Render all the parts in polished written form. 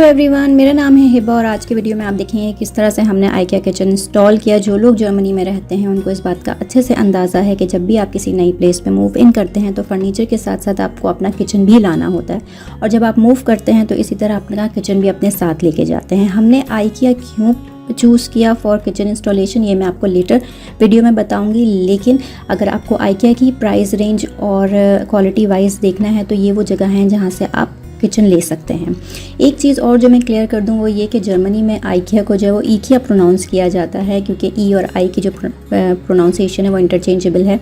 Everyone, मेरा नाम है हिबा और आज के वीडियो में आप देखेंगे किस तरह से हमने आइकिया किचन इंस्टॉल किया। जो लोग जर्मनी में रहते हैं उनको इस बात का अच्छे से अंदाज़ा है कि जब भी आप किसी नई प्लेस पे मूव इन करते हैं तो फर्नीचर के साथ साथ आपको अपना किचन भी लाना होता है, और जब आप मूव करते हैं तो इसी तरह अपना किचन भी अपने साथ लेके जाते हैं। हमने आइकिया क्यों चूज़ किया फॉर किचन इंस्टॉलेशन ये मैं आपको लेटर वीडियो में बताऊंगी, लेकिन अगर आपको आइकिया की प्राइस रेंज और क्वालिटी वाइज देखना है तो ये वो जगह हैं जहाँ से आप किचन ले सकते हैं। एक चीज़ और जो मैं क्लियर कर दूं वो ये कि जर्मनी में आइकिया को जो है वो ईकिया प्रोनाउंस किया जाता है, क्योंकि ई और आई की जो प्रोनाउंसिएशन है वो इंटरचेंजेबल है,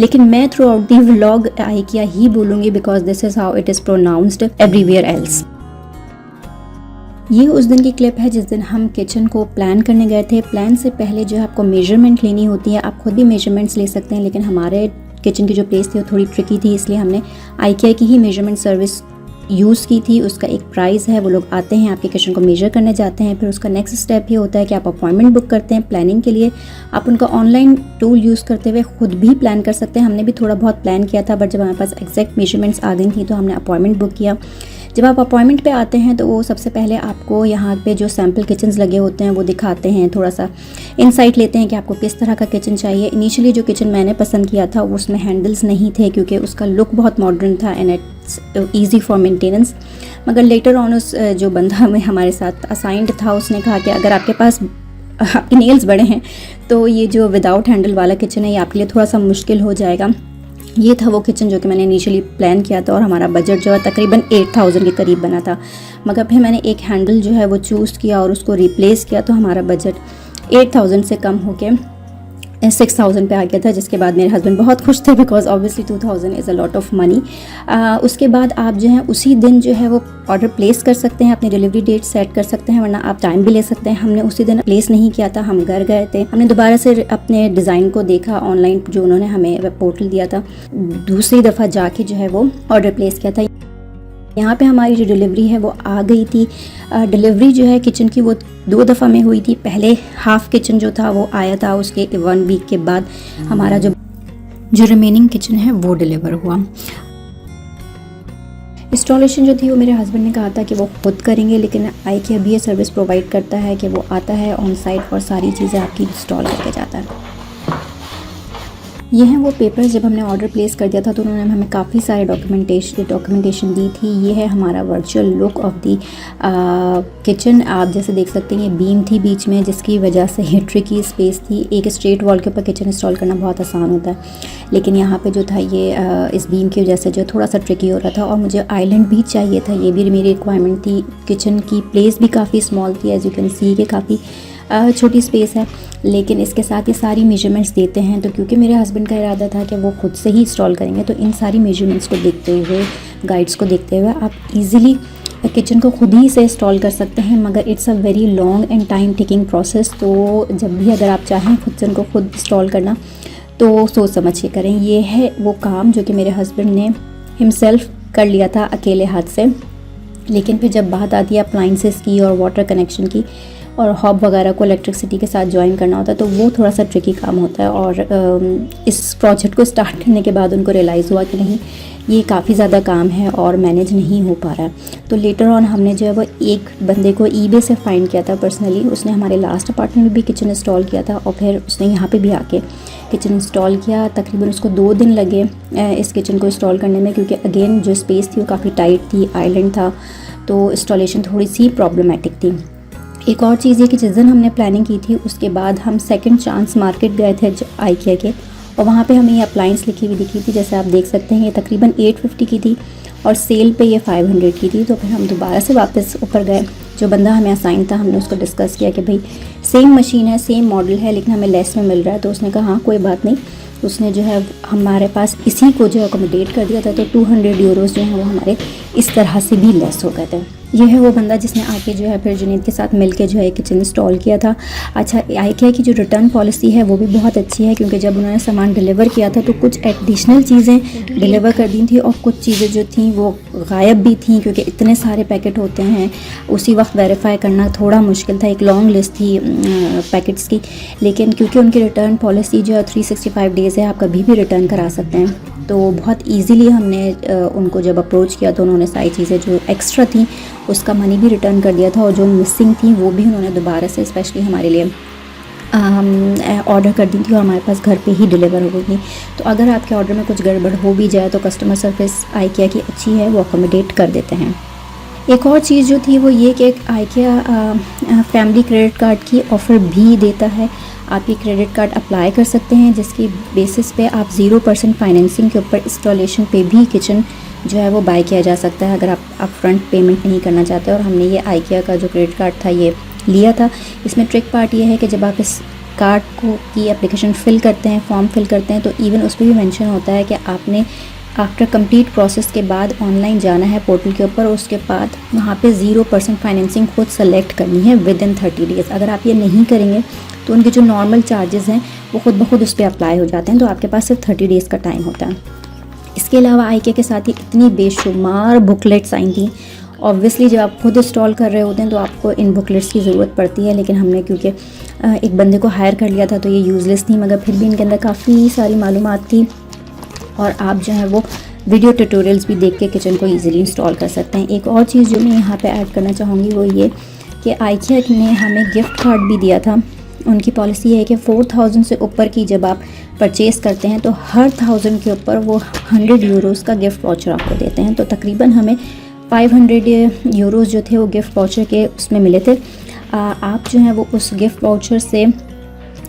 लेकिन मैं throughout the vlog IKEA ही बोलूँगी because this is how it is pronounced everywhere else. ये उस दिन की क्लिप है जिस दिन हम किचन को प्लान करने गए थे। प्लान से पहले जो है आपको मेजरमेंट लेनी होती है, आप खुद भी मेजरमेंट्स ले सकते हैं, लेकिन हमारे किचन की जो प्लेस थी वो थोड़ी ट्रिकी थी, इसलिए हमने आइकिया की ही मेजरमेंट सर्विस यूज़ की थी। उसका एक प्राइस है, वो लोग आते हैं आपके किचन को मेजर करने जाते हैं, फिर उसका नेक्स्ट स्टेप ये होता है कि आप अपॉइंटमेंट बुक करते हैं प्लानिंग के लिए। आप उनका ऑनलाइन टूल यूज़ करते हुए खुद भी प्लान कर सकते हैं। हमने भी थोड़ा बहुत प्लान किया था, बट जब हमारे पास एग्जैक्ट मेजरमेंट्स आ गई थी तो हमने अपॉइंटमेंट बुक किया। जब आप अपॉइंटमेंट पे आते हैं तो वो सबसे पहले आपको यहाँ पे जो सैम्पल किचन्स लगे होते हैं वो दिखाते हैं, थोड़ा सा इंसाइट लेते हैं कि आपको किस तरह का किचन चाहिए। इनिशियली जो किचन मैंने पसंद किया था उसमें हैंडल्स नहीं थे क्योंकि उसका लुक बहुत मॉडर्न था and it's easy for maintenance, मगर लेटर ऑन उस जो बंदा हमें हमारे साथ असाइंड था उसने कहा कि अगर आपके पास आपके नेल्स बड़े हैं तो ये जो विदाउट हैंडल वाला किचन है ये आपके लिए थोड़ा सा मुश्किल हो जाएगा। ये था वो किचन जो कि मैंने इनिशियली प्लान किया था और हमारा बजट जो है तकरीबन 8000 के करीब बना था, मगर फिर मैंने एक हैंडल जो है वो चूज़ किया और उसको रिप्लेस किया तो हमारा बजट 8000 से कम होके 6000 पे आ गया था, जिसके बाद मेरे हस्बैंड बहुत खुश थे because obviously 2000 is a lot of money. उसके बाद आप जो है उसी दिन जो है वो ऑर्डर प्लेस कर सकते हैं, अपनी डिलीवरी डेट सेट कर सकते हैं, वरना आप टाइम भी ले सकते हैं। हमने उसी दिन प्लेस नहीं किया था, हम घर गए थे, हमने दोबारा से अपने डिज़ाइन को देखा ऑनलाइन जो उन्होंने हमें वेब पोर्टल दिया था, दूसरी दफ़ा जाके जो है वो ऑर्डर प्लेस किया था। यहाँ पे हमारी जो डिलीवरी है वो आ गई थी। डिलीवरी जो है किचन की वो 2 दफ़ा में हुई थी। पहले हाफ किचन जो था वो आया था, उसके 1 वीक के बाद हमारा जो रिमेनिंग किचन है वो डिलीवर हुआ। इंस्टॉलेशन जो थी वो मेरे हस्बैंड ने कहा था कि वो खुद करेंगे, लेकिन आइकिया भी ये सर्विस प्रोवाइड करता है कि वो आता है ऑन साइट और सारी चीज़ें आपकी इंस्टॉल करके जाता है। ये हैं वो पेपर्स, जब हमने ऑर्डर प्लेस कर दिया था तो उन्होंने हमें काफ़ी सारे डॉक्यूमेंटेशन दी थी। ये है हमारा virtual look of the kitchen. आप जैसे देख सकते हैं ये बीम थी बीच में जिसकी वजह से ये ट्रिकी स्पेस थी। एक स्ट्रेट वॉल के ऊपर किचन इंस्टॉल करना बहुत आसान होता है, लेकिन यहाँ पे जो था ये इस बीम की वजह से जो थोड़ा सा ट्रिकी हो रहा था, और मुझे आइलैंड भी चाहिए था, ये भी मेरी रिक्वायरमेंट थी। किचन की प्लेस भी काफ़ी स्मॉल थी, एज यू कैन सी के काफ़ी छोटी स्पेस है, लेकिन इसके साथ ये सारी मेजरमेंट्स देते हैं। तो क्योंकि मेरे हस्बैंड का इरादा था कि वो खुद से ही इंस्टॉल करेंगे, तो इन सारी मेजरमेंट्स को देखते हुए, गाइड्स को देखते हुए आप इजीली किचन को खुद ही से इंस्टॉल कर सकते हैं, मगर it's a very long and time taking process. तो जब भी अगर आप चाहें किचन को खुद इंस्टॉल करना तो सोच समझ के करें। ये है वो काम जो कि मेरे हस्बैंड ने हिमसेल्फ कर लिया था अकेले हाथ से, लेकिन फिर जब बात आती है अप्लाइंसेस की और वाटर कनेक्शन की और हॉब वगैरह को इलेक्ट्रिसिटी के साथ ज्वाइन करना होता है तो वो थोड़ा सा ट्रिकी काम होता है। और इस प्रोजेक्ट को स्टार्ट करने के बाद उनको रियलाइज़ हुआ कि नहीं, ये काफ़ी ज़्यादा काम है और मैनेज नहीं हो पा रहा है। तो लेटर ऑन हमने जो है वो एक बंदे को ईबे से फाइंड किया था पर्सनली, उसने हमारे लास्ट अपार्टमेंट में भी किचन इंस्टॉल किया था और फिर उसने यहाँ पे भी आके किचन इंस्टॉल किया। तकरीबन उसको 2 दिन लगे इस किचन को इंस्टॉल करने में, क्योंकि अगेन जो स्पेस थी वो काफ़ी टाइट थी, आइलैंड था, तो इंस्टॉलेशन थोड़ी सी प्रॉब्लमेटिक थी। एक और चीज़ ये कि जिस दिन हमने प्लानिंग की थी उसके बाद हम सेकंड चांस मार्केट गए थे आइकिया के, और वहाँ पे हमें ये अप्लाइंस लिखी हुई दिखी थी, जैसे आप देख सकते हैं ये तकरीबन 850 की थी और सेल पे ये 500 की थी। तो फिर हम दोबारा से वापस ऊपर गए, जो बंदा हमें असाइन था हमने उसको डिस्कस किया कि भाई सेम मशीन है, सेम मॉडल है, लेकिन हमें लेस में मिल रहा है। तो उसने कहा हाँ कोई बात नहीं। उसने जो है हमारे पास इसी को जो अकोमोडेट कर दिया था, तो 200 यूरोज़ जो है वो हमारे इस तरह से भी लेस हो गए थे। ये है वो बंदा जिसने आके जो है फिर जुनैद के साथ मिलके जो है किचन इंस्टॉल किया था। अच्छा, आइकिया की जो रिटर्न पॉलिसी है वो भी बहुत अच्छी है, क्योंकि जब उन्होंने सामान डिलीवर किया था तो कुछ एडिशनल चीज़ें डिलीवर कर दी थी और कुछ चीज़ें जो थी वो गायब भी थी, क्योंकि इतने सारे पैकेट होते हैं उसी वक्त वेरीफाई करना थोड़ा मुश्किल था। एक लॉन्ग लिस्ट थी पैकेट्स की, लेकिन क्योंकि उनकी रिटर्न पॉलिसी जो है 365 डेज़ है, आप कभी भी रिटर्न करा सकते हैं। तो बहुत इजीली हमने उनको जब अप्रोच किया तो उन्होंने सारी चीज़ें जो एक्स्ट्रा थी उसका मनी भी रिटर्न कर दिया था, और जो मिसिंग थी वो भी उन्होंने दोबारा से स्पेशली हमारे लिए ऑर्डर कर दी थी और हमारे पास घर पे ही डिलीवर हो गई थी। तो अगर आपके ऑर्डर में कुछ गड़बड़ हो भी जाए तो कस्टमर सर्विस आइकिया की अच्छी है, वो अकोमोडेट कर देते हैं। एक और चीज़ जो थी वो ये कि आइकिया फैमिली क्रेडिट कार्ड की ऑफ़र भी देता है। आप ये क्रेडिट कार्ड अप्लाई कर सकते हैं जिसकी बेसिस पे आप 0% फाइनेंसिंग के ऊपर इंस्टॉलेशन पे भी किचन जो है वो बाय किया जा सकता है, अगर आप फ्रंट पेमेंट नहीं करना चाहते। और हमने ये आइकिया का जो क्रेडिट कार्ड था ये लिया था। इसमें ट्रिक पार्ट ये है कि जब आप इस कार्ड को की एप्लीकेशन फ़िल करते हैं, फॉर्म फिल करते हैं, तो इवन उस पर भी मेंशन होता है कि आपने आफ्टर कंप्लीट प्रोसेस के बाद ऑनलाइन जाना है पोर्टल के ऊपर, उसके बाद वहाँ पे 0% फाइनेंसिंग खुद सेलेक्ट करनी है विद इन 30 डेज़। अगर आप ये नहीं करेंगे तो उनके जो नॉर्मल चार्जेस हैं वो खुद ब खुद उस पर अप्लाई हो जाते हैं, तो आपके पास सिर्फ 30 डेज़ का टाइम होता है। इसके अलावा आइकिया के साथ ही इतनी बेशुमार बुकलेट्स आई थी। ऑब्वियसली जब आप खुद इंस्टॉल कर रहे होते हैं तो आपको इन बुकलेट्स की ज़रूरत पड़ती है, लेकिन हमने क्योंकि एक बंदे को हायर कर लिया था तो ये यूज़लेस थी, मगर फिर भी इनके अंदर काफ़ी सारी मालूमात थी और आप जो है वो वीडियो ट्यूटोरियल्स भी देख के किचन को ईज़िली इंस्टॉल कर सकते हैं। एक और चीज़ जो मैं यहाँ पे ऐड करना चाहूँगी वो ये कि आइकिया ने हमें गिफ्ट कार्ड भी दिया था। उनकी पॉलिसी है कि 4000 से ऊपर की जब आप परचेज़ करते हैं तो हर 1000 के ऊपर वो 100 यूरोज़ का गिफ्ट वाउचर आपको देते हैं। तो तकरीबन हमें 500 यूरोज़ जो थे वो गिफ्ट वाउचर के उसमें मिले थे। आप जो है वो उस गिफ्ट वाउचर से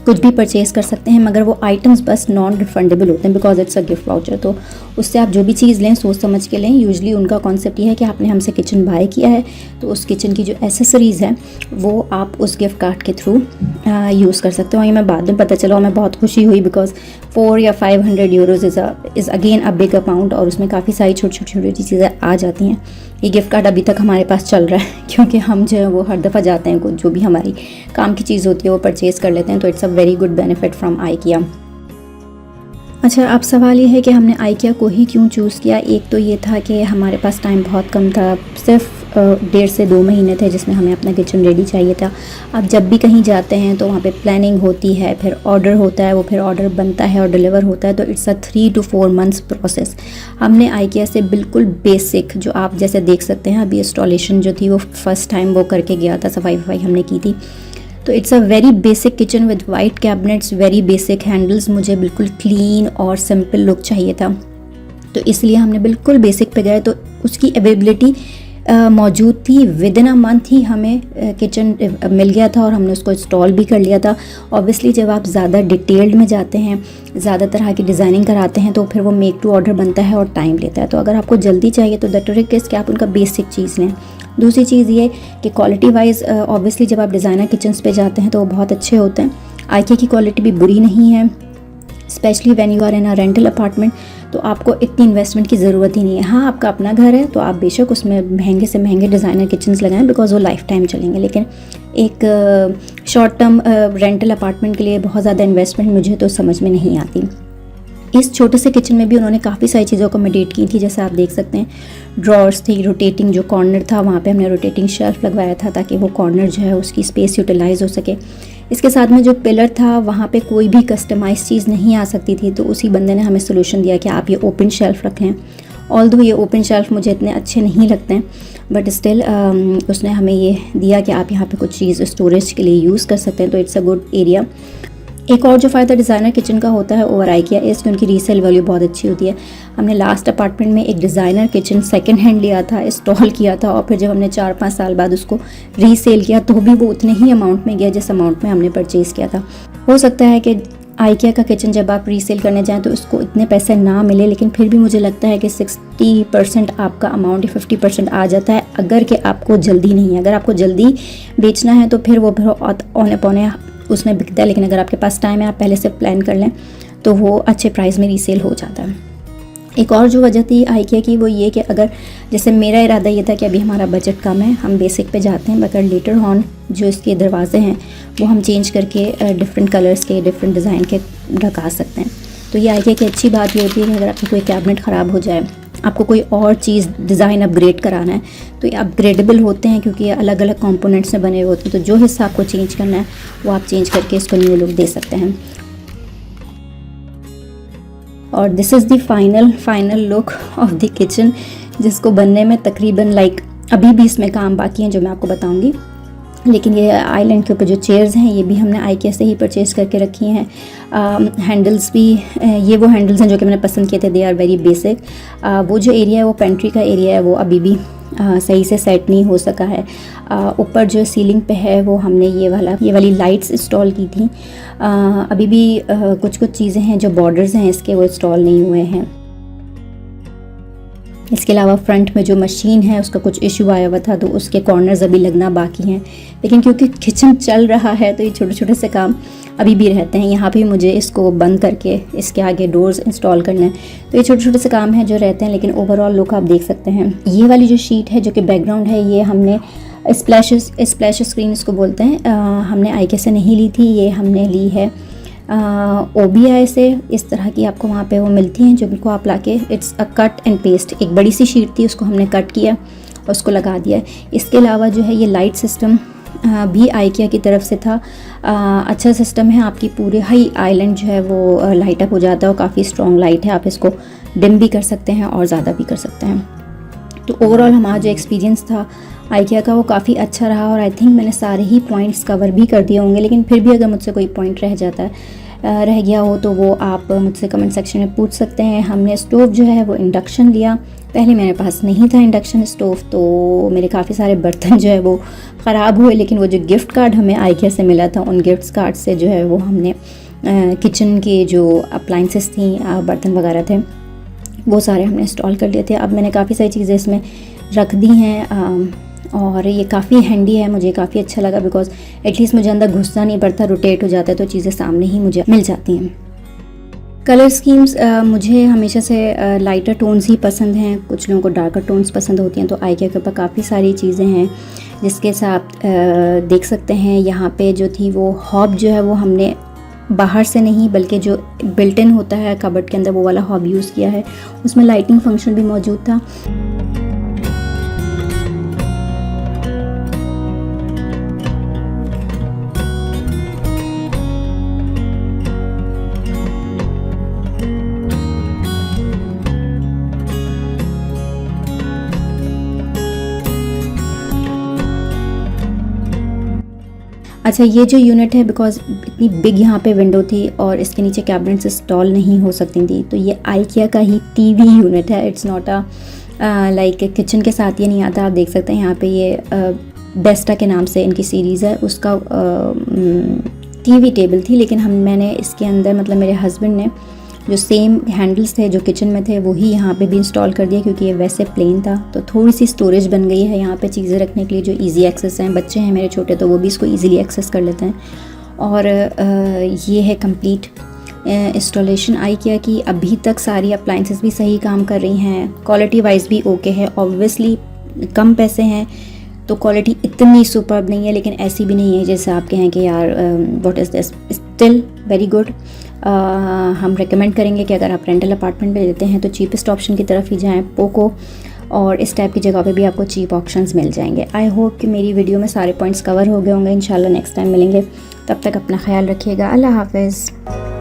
कुछ भी परचेज़ कर सकते हैं, मगर वो आइटम्स बस नॉन रिफंडेबल होते हैं because it's a gift voucher. तो उससे आप जो भी चीज़ लें सोच समझ के लें। यूजुअली उनका कॉन्सेप्ट ये है कि आपने हमसे किचन बाय किया है तो उस किचन की जो एसेसरीज़ हैं वो आप उस गिफ्ट कार्ड के थ्रू यूज़ कर सकते हो। ये मैं बाद में पता चला, मैं बहुत खुशी हुई बिकॉज 4 या 500 euros is again a big amount, और उसमें काफ़ी सारी छोटी छोटी चीज़ें आ जाती हैं। ये गिफ्ट कार्ड अभी तक हमारे पास चल रहा है क्योंकि हम जो है वो हर दफ़ा जाते हैं, कुछ जो भी हमारी काम की चीज़ होती है वो परचेज़ कर लेते हैं। तो it's a very good benefit from IKEA. अच्छा, अब सवाल ये है कि हमने आइकिया को ही क्यों चूज़ किया। एक तो ये था कि हमारे पास टाइम बहुत कम था, सिर्फ 1.5 से 2 महीने थे जिसमें हमें अपना किचन रेडी चाहिए था। अब जब भी कहीं जाते हैं तो वहाँ पे प्लानिंग होती है, फिर ऑर्डर होता है, वो फिर ऑर्डर बनता है और डिलीवर होता है, तो it's a 3 to 4 months process. हमने आइकिया से बिल्कुल बेसिक जो आप जैसे देख सकते हैं अभी इंस्टॉलेशन जो थी वो फ़र्स्ट टाइम वो करके गया था, सफाई हमने की थी। तो it's a very basic kitchen with white cabinets, very basic handles. मुझे बिल्कुल क्लीन और सिंपल लुक चाहिए था, तो इसलिए हमने बिल्कुल बेसिक पे गए। तो उसकी अवेलेबिलिटी मौजूद थी, विद इन अ मंथ ही हमें किचन मिल गया था और हमने उसको इंस्टॉल भी कर लिया था। ऑब्वियसली जब आप ज़्यादा डिटेल्ड में जाते हैं, ज़्यादा तरह की डिज़ाइनिंग कराते हैं तो फिर वो मेक टू ऑर्डर बनता है और टाइम लेता है। तो अगर आपको जल्दी चाहिए तो द ट्रिक इज़ कि आप उनका बेसिक चीज़ लें। दूसरी चीज़ ये कि क्वालिटी वाइज ऑब्वियसली जब आप डिज़ाइनर किचन्स पे जाते हैं तो वो बहुत अच्छे होते हैं। आइकिया की क्वालिटी भी बुरी नहीं है, specially when you are in a rental apartment, तो आपको इतनी इन्वेस्टमेंट की ज़रूरत ही नहीं है। हाँ, आपका अपना घर है तो आप बेशक उसमें महंगे से महंगे डिज़ाइनर किचन्स लगाएं बिकॉज वो लाइफ टाइम चलेंगे, लेकिन एक शॉर्ट टर्म रेंटल अपार्टमेंट के लिए बहुत ज़्यादा इन्वेस्टमेंट मुझे तो समझ में नहीं आती। इस छोटे से किचन में भी उन्होंने काफ़ी सारी चीज़ों को अकोमोडेट की थी, जैसे आप देख सकते हैं ड्रॉर्स थी, रोटेटिंग जो कॉर्नर था वहाँ पे हमने रोटेटिंग शेल्फ लगवाया था ताकि वो कॉर्नर जो है उसकी स्पेस यूटिलाइज हो सके। इसके साथ में जो पिलर था वहाँ पे कोई भी कस्टमाइज चीज़ नहीं आ सकती थी, तो उसी बंदे ने हमें सोल्यूशन दिया कि आप ये ओपन शेल्फ रखें। ऑल्दो ये ओपन शेल्फ मुझे इतने अच्छे नहीं लगते हैं, बट स्टिल उसने हमें ये दिया कि आप यहाँ पे कुछ चीज़ स्टोरेज के लिए यूज़ कर सकते हैं, तो इट्स अ गुड एरिया। एक और जो फ़ायदा डिज़ाइनर किचन का होता है ओवर आइकिया इज़ कि उनकी रीसेल वैल्यू बहुत अच्छी होती है। हमने लास्ट अपार्टमेंट में एक डिज़ाइनर किचन सेकंड हैंड लिया था, इंस्टॉल किया था, और फिर जब हमने 4-5 साल बाद उसको रीसेल किया तो भी वो उतने ही अमाउंट में गया जिस अमाउंट में हमने परचेज़ किया था। हो सकता है कि आइकिया का किचन जब आप रीसेल करने जाएँ तो उसको इतने पैसे ना मिले, लेकिन फिर भी मुझे लगता है कि 60% आपका अमाउंट या 50% आ जाता है अगर कि आपको जल्दी नहीं है। अगर आपको जल्दी बेचना है तो फिर वो औने पौने उसमें बिकता है, लेकिन अगर आपके पास टाइम है आप पहले से प्लान कर लें तो वो अच्छे प्राइस में रीसेल हो जाता है। एक और जो वजह थी आइकिया की वो ये कि अगर जैसे मेरा इरादा ये था कि अभी हमारा बजट कम है, हम बेसिक पे जाते हैं, मगर लेटर ऑन जो इसके दरवाजे हैं वो हम चेंज करके डिफरेंट कलर्स के डिफरेंट डिज़ाइन के लगा सकते हैं। तो ये आइकिया की अच्छी बात ये होती है कि अगर आपकी कोई कैबिनेट ख़राब हो जाए, आपको कोई और चीज़ डिज़ाइन अपग्रेड कराना है तो ये अपग्रेडेबल होते हैं क्योंकि ये अलग अलग कंपोनेंट्स से बने हुए होते हैं। तो जो हिस्सा आपको चेंज करना है वो आप चेंज करके इसको न्यू लुक दे सकते हैं। और this is the final look of the kitchen, जिसको बनने में तकरीबन अभी भी इसमें काम बाकी हैं जो मैं आपको बताऊंगी। लेकिन ये आइलैंड के ऊपर जो चेयर्स हैं ये भी हमने आईकिया से ही परचेज़ करके रखी हैं। हैंडल्स भी ये वो हैंडल्स हैं जो कि मैंने पसंद किए थे, दे आर वेरी बेसिक। वो जो एरिया है वो पेंट्री का एरिया है, वो अभी भी सही से सेट नहीं हो सका है। ऊपर जो सीलिंग पे है वो हमने ये वाली लाइट्स इंस्टॉल की थी। अभी भी कुछ चीज़ें हैं जो बॉर्डर्स हैं इसके, वो इंस्टॉल नहीं हुए हैं। इसके अलावा फ्रंट में जो मशीन है उसका कुछ इशू आया हुआ था, तो उसके कॉर्नर्स अभी लगना बाकी हैं। लेकिन क्योंकि किचन चल रहा है तो ये छोटे छोटे से काम अभी भी रहते हैं। यहाँ पे मुझे इसको बंद करके इसके आगे डोर्स इंस्टॉल करना है, तो ये छोटे छोटे से काम हैं जो रहते हैं। लेकिन ओवरऑल लुक आप देख सकते हैं। ये वाली जो शीट है जो कि बैकग्राउंड है, ये हमने स्प्लैश स्क्रीन इसको बोलते हैं, हमने आईकिया से नहीं ली थी, ये हमने ली है OBI से। इस तरह की आपको वहाँ पे वो मिलती हैं जो बिल्कुल आप लाके, it's a cut and paste. एक बड़ी सी शीट थी, उसको हमने कट किया और उसको लगा दिया। इसके अलावा जो है ये लाइट सिस्टम भी आईकिया की तरफ से था। अच्छा सिस्टम है, आपकी पूरे हाई आइलैंड जो है वो लाइट अप हो जाता है और काफ़ी स्ट्रॉन्ग लाइट है। आप इसको डिम भी कर सकते हैं और ज़्यादा भी कर सकते हैं। तो ओवरऑल हमारा जो एक्सपीरियंस था आईकिया का वो काफ़ी अच्छा रहा और आई थिंक मैंने सारे ही पॉइंट्स कवर भी कर दिए होंगे। लेकिन फिर भी अगर मुझसे कोई पॉइंट रह गया हो तो वो आप मुझसे कमेंट सेक्शन में पूछ सकते हैं। हमने स्टोव जो है वो इंडक्शन लिया। पहले मेरे पास नहीं था इंडक्शन स्टोव, तो मेरे काफ़ी सारे बर्तन जो है वो ख़राब हुए। लेकिन वो जो गिफ्ट कार्ड हमें आईकिया से मिला था, उन गिफ्ट कार्ड से जो है वो हमने किचन के जो अप्लाइंसेस थी, बर्तन वगैरह थे, वो सारे हमने इंस्टॉल कर लिए थे। अब मैंने काफ़ी सारी चीज़ें इसमें रख दी हैं और ये काफ़ी हैंडी है, मुझे काफ़ी अच्छा लगा बिकॉज एटलीस्ट मुझे अंदर घुसना नहीं पड़ता, रोटेट हो जाता है तो चीज़ें सामने ही मुझे मिल जाती हैं। कलर स्कीम्स मुझे हमेशा से लाइटर टोन्स ही पसंद हैं, कुछ लोगों को डार्कर टोन्स पसंद होती हैं। तो आईकिया के ऊपर काफ़ी सारी चीज़ें हैं जिसके साथ देख सकते हैं। यहाँ पे जो थी वो हॉब जो है वो हमने बाहर से नहीं बल्कि जो बिल्ट इन होता है कबर्ड के अंदर, वो वाला हॉब यूज़ किया है। उसमें लाइटिंग फंक्शन भी मौजूद था। अच्छा, ये जो यूनिट है बिकॉज इतनी बिग यहाँ पे विंडो थी और इसके नीचे कैबिनेट्स इंस्टॉल नहीं हो सकती थी, तो ये आईकिया का ही टीवी यूनिट है। It's not a like kitchen के साथ ये नहीं आता। आप देख सकते हैं यहाँ पे ये बेस्टा के नाम से इनकी सीरीज़ है, उसका टीवी टेबल थी। लेकिन मैंने इसके अंदर मतलब मेरे हस्बैंड ने जो सेम हैंडल्स थे जो किचन में थे वही यहाँ पे भी इंस्टॉल कर दिया, क्योंकि ये वैसे प्लेन था। तो थोड़ी सी स्टोरेज बन गई है यहाँ पे चीज़ें रखने के लिए जो इजी एक्सेस हैं। बच्चे हैं मेरे छोटे तो वो भी इसको इजीली एक्सेस कर लेते हैं। और ये है कंप्लीट इंस्टॉलेशन आईकिया की। अभी तक सारी अप्लाइंसेस भी सही काम कर रही हैं, क्वालिटी वाइज भी ओके है। ऑब्वियसली कम पैसे हैं तो क्वालिटी इतनी सुपर्ब नहीं है, लेकिन ऐसी भी नहीं है जैसे आप कहें कि यार what is this, still very good. हम रेकमेंड करेंगे कि अगर आप रेंटल अपार्टमेंट में लेते हैं तो चीपेस्ट ऑप्शन की तरफ ही जाएं, पोको और इस टाइप की जगह पे भी आपको चीप ऑप्शंस मिल जाएंगे। आई होप कि मेरी वीडियो में सारे पॉइंट्स कवर हो गए होंगे। इंशाल्लाह नेक्स्ट टाइम मिलेंगे, तब तक अपना ख्याल रखिएगा। अल्लाह हाफिज़।